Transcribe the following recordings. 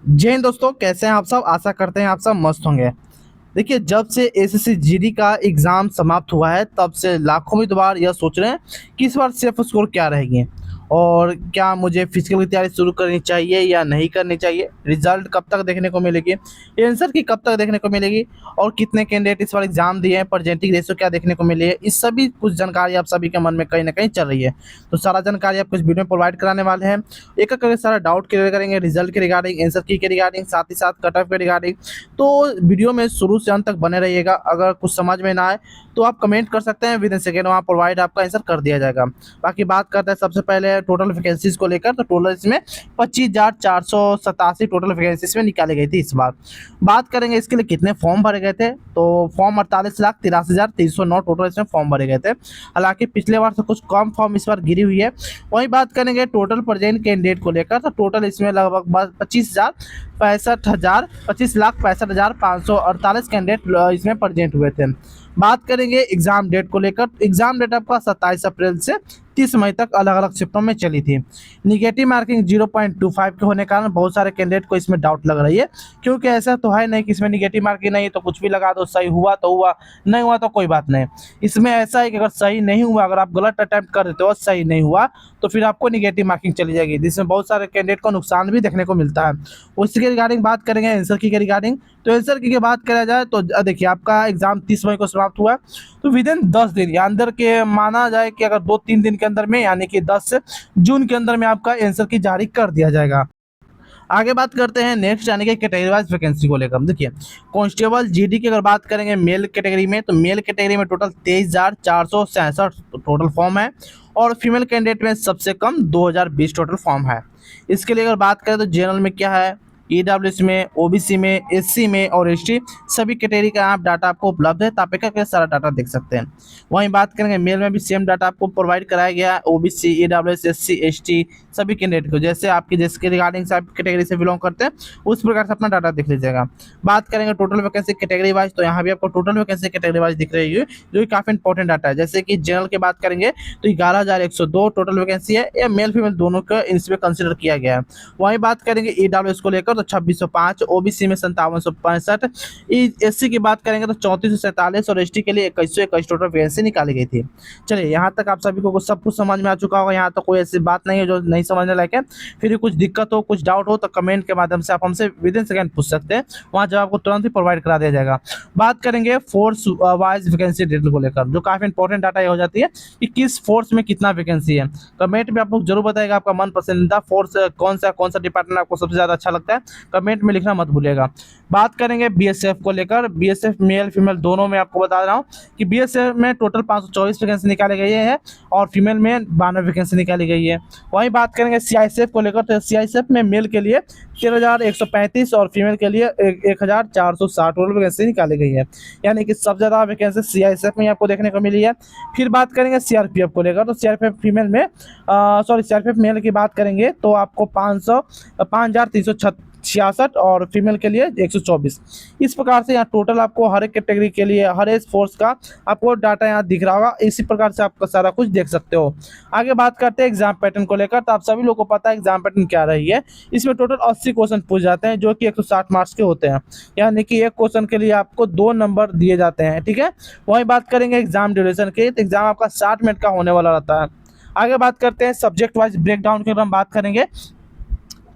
जय हिंद दोस्तों, कैसे हैं आप सब। आशा करते हैं आप सब मस्त होंगे। देखिए, जब से एसएससी जीडी का एग्ज़ाम समाप्त हुआ है तब से लाखों उम्मीदवार यह सोच रहे हैं कि इस बार सेफ स्कोर क्या रहेगी और क्या मुझे फिजिकल की तैयारी शुरू करनी चाहिए या नहीं करनी चाहिए, रिजल्ट कब तक देखने को मिलेगी, आंसर की कब तक देखने को मिलेगी और कितने कैंडिडेट इस बार एग्जाम दिए हैं, प्रेजेंटिंग रेशियो क्या देखने को मिली है। इस सभी कुछ जानकारी आप सभी के मन में कहीं ना कहीं चल रही है। तो सारा जानकारी आपको इस वीडियो में प्रोवाइड कराने वाले हैं। एक एक करके सारा डाउट क्लियर करेंगे, रिजल्ट के रिगार्डिंग, आंसर की के रिगार्डिंग, साथ ही साथ कट ऑफ के रिगार्डिंग। तो वीडियो में शुरू से अंत तक बने रहिएगा। अगर कुछ समझ में ना आए तो आप कमेंट कर सकते हैं, विद इन सेकेंड वहाँ प्रोवाइड आपका आंसर कर दिया जाएगा। बाकी बात करते हैं सबसे पहले टोटल वैकेंसीज को लेकर। तो टोटल इसमें 25,487 टोटल वैकेंसीज में निकाली गई थी इस बार। बात करेंगे इसके लिए कितने फॉर्म भरे गए थे, तो फॉर्म 48,83,309 टोटल इसमें फॉर्म भरे गए थे। हालांकि पिछले बार से कुछ कम फॉर्म इस बार गिरी हुई है। वहीं बात करेंगे टोटल प्रेजेंट कैंडिडेट को लेकर, तो टोटल इसमें लगभग 25,65,65,548 कैंडिडेट इसमें प्रेजेंट हुए थे। बात करेंगे एग्जाम डेट को लेकर। एग्जाम डेट आपका 27 अप्रैल से 30 मई तक अलग अलग शिफ्टों में चली थी। निगेटिव मार्किंग 0.25 के होने के कारण बहुत सारे कैंडिडेट को इसमें डाउट लग रही है, क्योंकि ऐसा तो है नहीं कि इसमें निगेटिव मार्किंग नहीं है तो कुछ भी लगा दो, सही हुआ तो हुआ, नहीं हुआ तो कोई बात नहीं। इसमें ऐसा है कि अगर सही नहीं हुआ, अगर आप गलत अटैम्प्ट कर देते हो, सही नहीं हुआ, तो फिर आपको निगेटिव मार्किंग चली जाएगी, जिसमें बहुत सारे कैंडिडेट को नुकसान भी देखने को मिलता है। उसी के रिगार्डिंग बात करेंगे आंसर की के रिगार्डिंग। तो आंसर की बात करा जाए तो देखिए, आपका एग्जाम 30 मई को समाप्त हुआ है, तो विद इन 10 दिन या अंदर के माना जाए कि अगर 2-3 दिन के अंदर में, यानी कि 10 जून के अंदर में आपका आंसर की जारी कर दिया जाएगा। आगे बात करते हैं नेक्स्ट, यानी कि कैटेगरी वाइज वैकेंसी को लेकर। देखिए, कांस्टेबल जीडी की अगर बात करेंगे मेल कैटेगरी में, तो मेल कैटेगरी में टोटल 23,466 टोटल फॉर्म है और फीमेल कैंडिडेट में सबसे कम 2,020 टोटल फॉर्म है। इसके लिए अगर बात करें तो जनरल में क्या है, ईडब्ल्यूएस में, ओबीसी में, एससी में और एसटी सभी कैटेगरी का आप डाटा आपको उपलब्ध है, तो आप एक सारा डाटा देख सकते हैं। वहीं बात करेंगे मेल में भी सेम डाटा आपको प्रोवाइड कराया गया है, ओबीसी, ईडब्ल्यूएस, एससी, एसटी सभी कैंडिडेट को, जैसे आपकी जिसके रिगार्डिंग से आप कैटेगरी से बिलोंग करते हैं उस प्रकार से अपना डाटा देख लीजिएगा। बात करेंगे टोटल वैकेंसी कैटेगरी वाइज, तो यहाँ भी आपको टोटल वैकेंसी कैटेगरी वाइज दिख रही है, जो कि काफी इंपॉर्टेंट डाटा है। जैसे कि जनरल की बात करेंगे तो 11,102 टोटल वैकेंसी है, या मेल फीमेल दोनों का इसमें कंसिडर किया गया है। वहीं बात करेंगे ईडब्ल्यूएस को लेकर तो 2605, ओबीसी में 5765, एससी की बात करेंगे तो 3447 और एसटी के लिए 2121 टोटल वैकेंसी निकाली गई थी। चलिए, यहाँ तक आप सभी को सब कुछ समझ में आ चुका होगा, यहाँ तक कोई ऐसी बात नहीं है जो नहीं समझने लायक है। फिर भी कुछ दिक्कत हो, कुछ डाउट हो तो कमेंट के माध्यम से आप हमसे विद इन सेकंड पूछ सकते हैं, वहाँ जवाब आपको तुरंत ही प्रोवाइड करा दिया जाएगा। बात करेंगे फोर्स वाइज वैकेंसी डिटेल को लेकर, जो काफी इंपॉर्टेंट डाटा ये हो जाती है कि किस फोर्स में कितना वैकेंसी है। कमेंट में आप लोग जरूर बताएगा आपका मन पसंदीदा फोर्स कौन सा डिपार्टमेंट आपको सबसे ज्यादा अच्छा लगता है, कमेंट में लिखना मत भूलिएगा। बात करेंगे बीएसएफ को लेकर। बीएसएफ मेल फीमेल दोनों में आपको बता रहा हूँ कि बीएसएफ में टोटल 524 वैकेंसी निकाली गई है और फीमेल में 92 वैकेंसी निकाली गई है। वहीं बात करेंगे सीआईएसएफ को लेकर, तो सीआईएसएफ में मेल के लिए 13,135 और फीमेल के लिए 1,460 टोटल वैकेंसी निकाली गई है, यानी कि सबसे ज्यादा वैकेंसी सीआईएसएफ में आपको देखने को मिली है। फिर बात करेंगे सीआरपीएफ को लेकर, तो सीआरपीएफ फीमेल में सीआरपीएफ मेल की बात करेंगे तो आपको 5,366 और फीमेल के लिए 124। इस प्रकार से यहाँ टोटल आपको हर एक कैटेगरी के लिए हर एक फोर्स का आपको डाटा यहाँ दिख रहा होगा। इसी प्रकार से आपका सारा कुछ देख सकते हो। आगे बात करते हैं एग्जाम पैटर्न को लेकर, तो आप सभी लोगों को पता है एग्जाम पैटर्न क्या रही है। इसमें टोटल 80 क्वेश्चन पूछ जाते हैं, जो कि 160 मार्क्स के होते हैं, यानी कि एक क्वेश्चन के लिए आपको 2 नंबर दिए जाते हैं। ठीक है, वही बात करेंगे एग्जाम ड्यूरेशन की, तो एग्जाम आपका 60 मिनट का होने वाला रहता है। आगे बात करते हैं सब्जेक्ट वाइज ब्रेकडाउन की अगर हम बात करेंगे,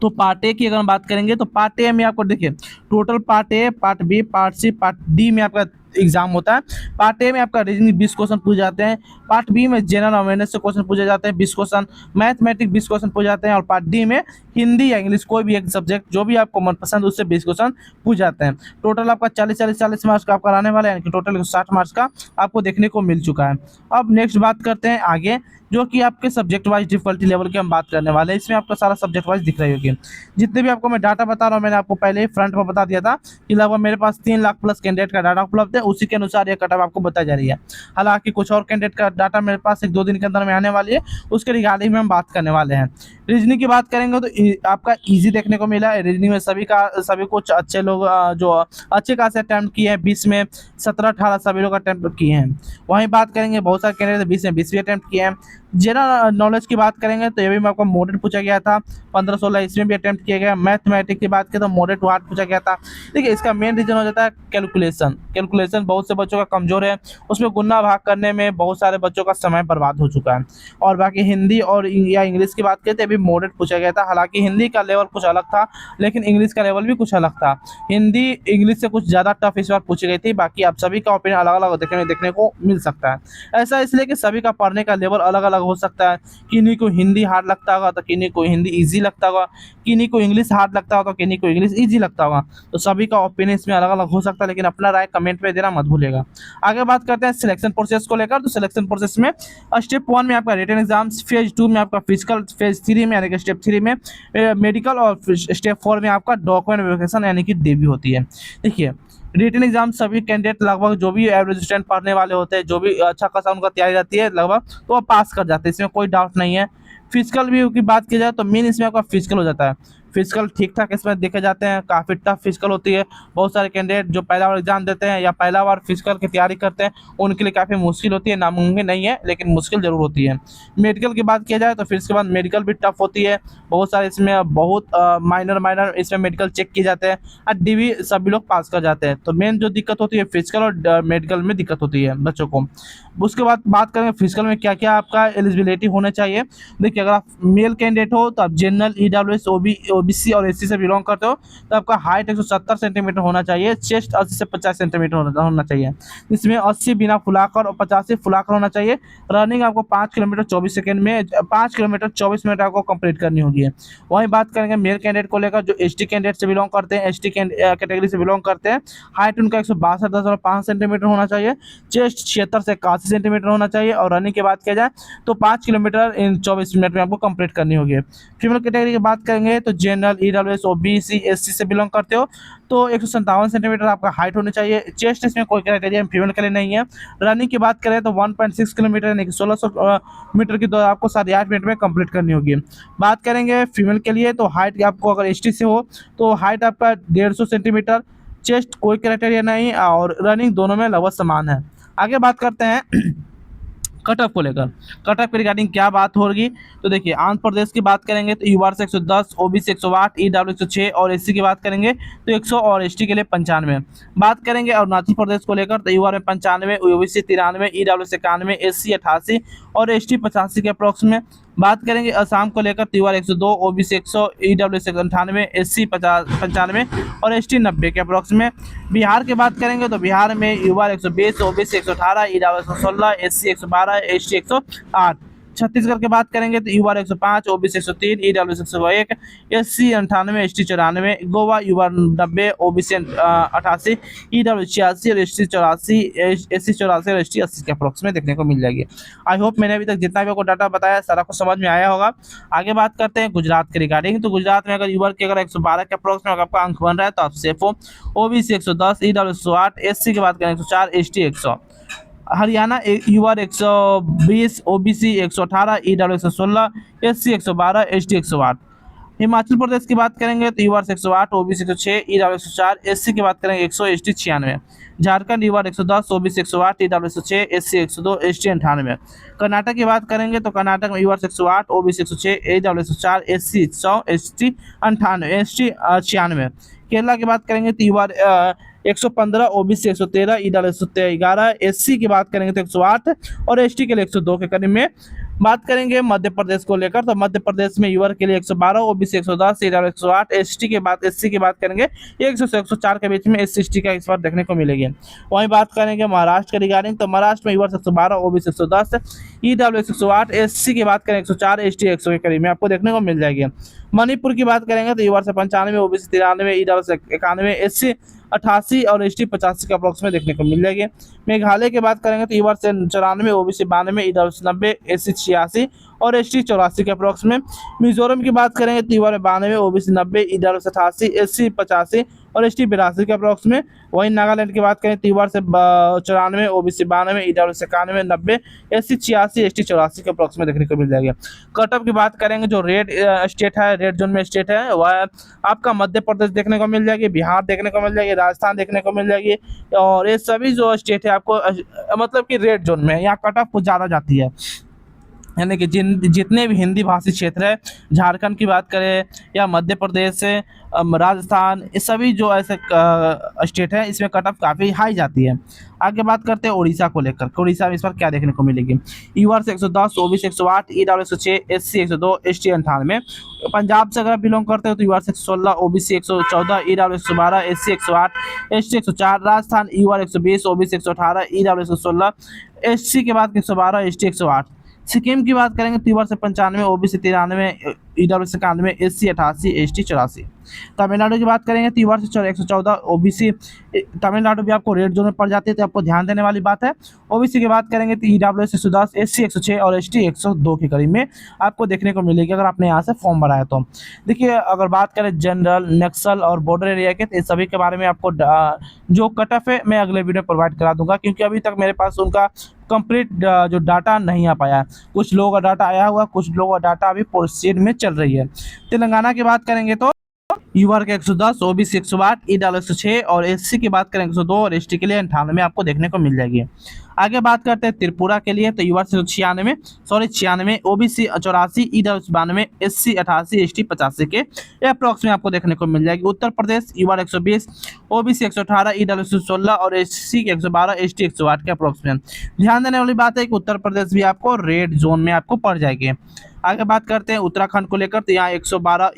तो पार्ट ए की अगर हम बात करेंगे तो पार्ट ए में आपको देखिए total part A, part B, part C, part D में आपका एग्जाम होता है। पार्ट ए में आपका रीजनिंग 20 क्वेश्चन पूछे जाते हैं, पार्ट बी में जनरल अवेयरनेस से क्वेश्चन पूछे जाते हैं 20 क्वेश्चन, मैथमेटिक्स 20 क्वेश्चन पूछे जाते हैं और पार्ट डी में हिंदी या इंग्लिश कोई भी एक सब्जेक्ट जो भी आपको मनपसंद उससे 20 क्वेश्चन पूछ जाते हैं। टोटल आपका 40 मार्क्स का आपका रहने वाला है, यानी कि टोटल 60 मार्क्स का आपको देखने को मिल चुका है। अब नेक्स्ट बात करते हैं आगे, जो कि आपके सब्जेक्ट वाइज डिफिकल्टी लेवल की हम बात करने वाले हैं। इसमें आपका सारा सब्जेक्ट वाइज दिख रही होगी। जितने भी आपको मैं डाटा बता रहा हूँ, मैंने आपको पहले ही फ्रंट पर बता दिया था कि लगभग मेरे पास 3 लाख प्लस कैंडिडेट का डाटा उपलब्ध है, उसी के अनुसार ये कटअप आपको बताई जा रही है। हालांकि कुछ और कैंडिडेट का डाटा मेरे पास 1-2 दिन के अंदर में आने वाली है, उसके रिगार्डिंग में हम बात करने वाले हैं। रीजनिंग की बात करेंगे तो आपका इजी देखने को मिला है। रीजनिंग में सभी कुछ अच्छे लोग जो अच्छे खासे अटैम्प्ट किए हैं, 20 में 17-18 सभी लोग अटैम्प्ट किए हैं। वहीं बात करेंगे बहुत सारे कैंडिडेट 20 में 20 भी अटैम्प्ट किए हैं। जनरल नॉलेज की बात करेंगे तो ये भी मैं आपको मॉडरेट पूछा गया था 15-16, इसमें भी अटेम्प्ट किया गया। मैथमेटिक्स की बात करें तो मॉडरेट टू हार्ड पूछा गया था। देखिए इसका मेन रीजन हो जाता है कैलकुलेशन। कैलकुलेशन बहुत से बच्चों का कमजोर है, उसमें गुना भाग करने में बहुत सारे बच्चों का समय बर्बाद हो चुका है। और बाकी हिंदी और या इंग्लिश की बात करें तो अभी मॉडरेट पूछा गया था। हालांकि हिंदी का लेवल कुछ अलग था, लेकिन इंग्लिश का लेवल भी कुछ अलग था। हिंदी इंग्लिश से कुछ ज़्यादा टफ इस बार पूछी गई थी। बाकी आप सभी का ओपिनियन अलग अलग देखने को मिल सकता है। ऐसा इसलिए कि सभी का पढ़ने का लेवल अलग अलग हो सकता है। किन्हीं को हिंदी हार्ड लगता होगा तो किन्हीं को हिंदी ईजी लगता होगा, किन्हीं को इंग्लिश हार्ड लगता होगा तो किन्हीं को इंग्लिश ईजी लगता होगा। तो सभी का ओपिनियन इसमें अलग अलग हो सकता है, लेकिन अपना राय कमेंट में देना मत भूलिएगा। आगे बात करते हैं सिलेक्शन प्रोसेस को लेकर। तो सिलेक्शन प्रोसेस में स्टेप 1 में आपका रिटन एग्जाम, फेज 2 में आपका फिजिकल, फेज 3 में यानी कि स्टेप 3 में मेडिकल, और स्टेप 4 में आपका डॉक्यूमेंट वेरिफिकेशन यानी कि DV होती है। देखिए रिटन एग्जाम सभी कैंडिडेट लगभग जो भी एवरेज स्टूडेंट पढ़ने वाले होते हैं, जो भी अच्छा खासा उनका तैयारी रहती है लगभग, तो वो पास कर जाते हैं, इसमें कोई डाउट नहीं है। फिजिकल भी की बात की जाए तो मेन इसमें आपका फिजिकल हो जाता है। फिजिकल ठीक ठाक इसमें देखे जाते हैं, काफ़ी टफ फिजिकल होती है। बहुत सारे कैंडिडेट जो पहला बार एग्जाम देते हैं या पहला बार फिजिकल की तैयारी करते हैं, उनके लिए काफ़ी मुश्किल होती है। नामुमकिन नहीं है, लेकिन मुश्किल ज़रूर होती है। मेडिकल की बात किया जाए तो फिर इसके बाद मेडिकल भी टफ होती है। बहुत सारे इसमें बहुत माइनर इसमें मेडिकल चेक किए जाते हैं और DV सभी लोग पास कर जाते हैं। तो मेन जो दिक्कत होती है फिजिकल और मेडिकल में दिक्कत होती है बच्चों को। उसके बाद बात करेंगे फिजिकल में क्या क्या आपका एलिजिबिलिटी होना चाहिए। देखिए अगर आप मेल कैंडिडेट हो तो आप जनरल, EWS, OBC और SC से बिलोंग करते हो तो आपका हाइट 170 सेंटीमीटर होना चाहिए। चेस्ट 80 से 50 सेंटीमीटर होना चाहिए। इसमें 80 बिना फुलाकर और 85 फुलाकर होना चाहिए। रनिंग आपको 5 किलोमीटर 24 सेकेंड में 5 किलोमीटर 24 मिनट आपको कंप्लीट करनी होगी। वहीं बात करेंगे मेल कैंडिडेट को लेकर जो ST कैंडिडेट से बिलोंग करते हैं, ST कैटेगरी से बिलोंग करते हैं, हाइट उनका 162.5 सेंटीमीटर होना चाहिए। चेस्ट 76 से 81 सेंटीमीटर होना चाहिए। और रनिंग की बात किया जाए तो 5 किलोमीटर इन 24 मिनट में आपको कंप्लीट करनी होगी। फीमेल कैटेगरी की बात करेंगे तो जनरल, EWS, OBC, SC से बिलोंग करते हो तो 157 सेंटीमीटर आपका हाइट होनी चाहिए। चेस्ट इसमें कोई क्राइटेरिया फीमेल के लिए नहीं है। रनिंग की बात करें तो 1.6 किलोमीटर यानी कि 1600 मीटर की दौड़ आपको 8.5 मिनट में कंप्लीट करनी होगी। बात करेंगे फीमेल के लिए तो हाइट आपको अगर ST से हो तो हाइट आपका 150 सेंटीमीटर, चेस्ट कोई क्राइटेरिया नहीं और रनिंग दोनों में लगभग समान है। आगे बात करते हैं कट ऑफ को लेकर। कट ऑफ के रिगार्डिंग क्या बात होगी तो देखिए आंध्र प्रदेश की बात करेंगे तो UR से 110, OBC 108, EW 106 और SC की बात करेंगे तो 100 और ST के लिए 95। बात करेंगे अरुणाचल प्रदेश को लेकर तो UR में 95, OBC 93, EW 91, SC 88 और ST 85 के अप्रॉक्स में। बात करेंगे असम को लेकर तो UR 102, OBC 100, EW 98, SC 95 और ST 90 के अप्रॉक्स में। बिहार की बात करेंगे तो बिहार में UR 120, OBC 118, EW 116, SC 112, ST 108। Chhattisgarh की बात करेंगे तो UR 105, OBC 103, EW 101, SC 98, ST 94। Goa UR 90, OBC 88, EW 86 और SC 84, SC 84 और ST 80 के अप्रोक्स में देखने को मिल जाएगी। आई होप मैंने अभी तक जितना भी आपको डाटा बताया सारा कुछ समझ में आया होगा। आगे बात करते हैं गुजरात के रिगार्डिंग। तो गुजरात में अगर UR के अगर 112 के अप्रोक्स में आपका अंक बन रहा है तो आप सेफ हो। OBC 110, EW 108, SC की बात करें 104, ST 100। Haryana UR 120, OBC 118, EW 116, SC 112, ST 108। Himachal Pradesh की बात करेंगे तो UR 108, OBC 106, EW 104, SC की बात करेंगे 100, ST 96। Jharkhand UR 110, OBC 108, EW 106, SC 102, ST 98। Karnataka की बात करेंगे तो कर्नाटक में UR 108, OBC 106, EW 104, SC 100, ST 98, ST 96। Kerala की बात करेंगे तो UR 115, OBC 113, EW 111, SC की बात करेंगे तो 108 और ST के लिए 102 के करीब में। बात करेंगे मध्य प्रदेश को लेकर तो मध्य प्रदेश में UR के लिए 112, OBC 110, EW 108, SC की बात करेंगे 100 से 104 के बीच में SC ST का इस बार देखने को मिलेगी। वहीं बात करेंगे महाराष्ट्र के रिगार्डिंग तो महाराष्ट्र में UR 112, OBC 110, EW 108, SC की बात करें 104, ST 100 के करीब में आपको देखने को मिल जाएगी। मणिपुर की बात करेंगे तो UR से 95, OBC 93, EW से 91, SC 88 और ST 85 के अप्रोक्स में देखने को मिल जाएगी। मेघालय की बात करेंगे तो UR से 94, OBC 92, EW 90, SC 86 और ST 84 के अप्रोक्स में। मिजोरम की बात करेंगे तो UR 92, OBC 90, EW 88, SC 85 और ST 82 के अप्रोक्स में। वहीं नागालैंड की बात करें तो UR से 94, OBC 92, EW 91, 90, SC 86, ST 84 के अप्रोक्स में देखने को मिल जाएगी। कट ऑफ की बात करेंगे जो रेड स्टेट है, रेड जोन में स्टेट है वह आपका मध्य प्रदेश देखने को मिल जाएगी, बिहार देखने को मिल जाएगी, राजस्थान देखने को मिल जाएगी और ये सभी जो स्टेट है आपको मतलब कि रेड जोन में यहाँ कट ऑफ कुछ ज़्यादा जाती है। यानी कि जितने भी हिंदी भाषी क्षेत्र है, झारखंड की बात करें या मध्य प्रदेश से राजस्थान, ये सभी जो ऐसे स्टेट है इसमें कट ऑफ काफ़ी हाई जाती है। आगे बात करते हैं उड़ीसा को लेकर, उड़ीसा में इस बार क्या देखने को मिलेगी। यूआर से 110, OBC 108, EW 106, SC 102, ST 98। Punjab से अगर बिलोंग करते हो तो यूआर से 116, OBC 114, EW 112, SC 108, ST 104। Rajasthan UR 120, OBC 118, EW 116, SC के बाद 112, एसटी 108। सिक्किम की बात करेंगे तो यूआर से 95, ओबीसी 93, ईडब्ल्यू से 91, एससी 88, एसटी 84। तमिलनाडु की बात करेंगे तो यूआर से 114, ओबीसी, तमिलनाडु भी आपको रेड जोन में पड़ जाती है, तो आपको ध्यान देने वाली बात है। ओबीसी की बात करेंगे तो ईडब्ल्यू से 110, एससी 106 और एसटी 102 के करीब में आपको देखने को मिलेगी अगर आपने यहाँ से फॉर्म भरा है तो। देखिए अगर बात करें जनरल, नक्सल और बॉर्डर एरिया के, तो इस सभी के बारे में आपको जो कट ऑफ है मैं अगले वीडियो में प्रोवाइड करा दूंगा, क्योंकि अभी तक मेरे पास उनका कंप्लीट जो डाटा नहीं आ पाया। कुछ लोगों का डाटा आया हुआ, कुछ लोगों का डाटा अभी प्रोसीड में चल रही है। तेलंगाना की बात करेंगे तो यूआर के 110, ओबीसी 108, ईडब्ल्यू 106 और एससी की बात करेंगे 102 और एसटी के लिए 98 आपको देखने को मिल जाएगी। आगे बात करते हैं त्रिपुरा के लिए, तो यूआर से 96, ओबीसी 84, ईडब्ल्यू 92, एससी 88, एसटी 85 के अप्रॉक्स में आपको देखने को मिल जाएगी। उत्तर प्रदेश यूआर 120, ओबीसी 118, ईडब्ल्यू 116 और एससी 112, एसटी 108 के अप्रॉक्स में। ध्यान देने वाली बात है कि उत्तर प्रदेश भी आपको रेड जोन में आपको पड़ जाएगी। आगे बात करते हैं उत्तराखंड को लेकर, तो यहाँ 112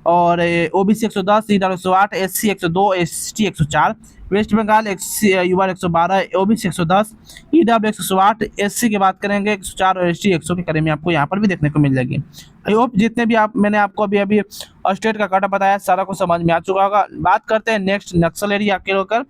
और OBC 110, EW 108, SC 102, ST 104। West Bengal UR 112, OBC 110, EW 108, SC की बात करेंगे 104 और एसटी 100 के करीब में आपको यहाँ पर भी देखने को मिल जाएगी। आई होप जितने भी मैंने आपको अभी स्टेट का कटा बताया सारा कुछ समझ में आ चुका होगा। बात करते हैं नेक्स्ट नक्सल एरिया के लेकर,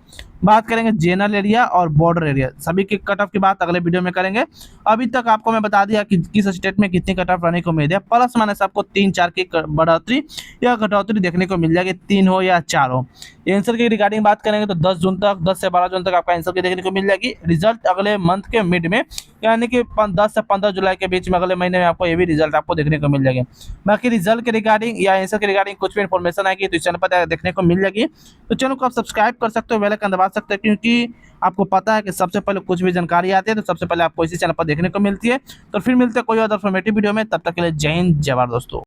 बात करेंगे जनरल एरिया और बॉर्डर एरिया, सभी के कट ऑफ की बात अगले वीडियो में करेंगे। अभी तक आपको मैं बता दिया कि किस स्टेट में कितनी कट ऑफ रहने को उम्मीद है, प्लस माइनस आपको 3-4 की बढ़ोतरी या घटोतरी देखने को मिल जाएगी, 3 हो या 4 हो। आंसर की रिगार्डिंग बात करेंगे तो 10 जून तक, 10 से 12 जून तक आपका आंसर की देखने को मिल जाएगी। रिजल्ट अगले मंथ के मिड में, यानी कि 10 से 15 जुलाई के बीच में अगले महीने में आपको ये भी रिजल्ट आपको देखने को मिल जाएगी। बाकी रिजल्ट के रिगार्डिंग या आंसर के रिगार्डिंग कुछ भी इन्फॉर्मेशन आएगी तो इस चैनल पर देखने को मिल जाएगी। तो चैनल को आप सब्सक्राइब कर सकते हो, बेल आइकन दबा सकते हो, क्योंकि आपको पता है कि सबसे पहले कुछ भी जानकारी आती है तो सबसे पहले आपको इसी चैनल पर देखने को मिलती है। तो फिर मिलते हैं कोई और इन्फॉर्मेटिव वीडियो में, तब तक के लिए जय हिंद जय भारत दोस्तों।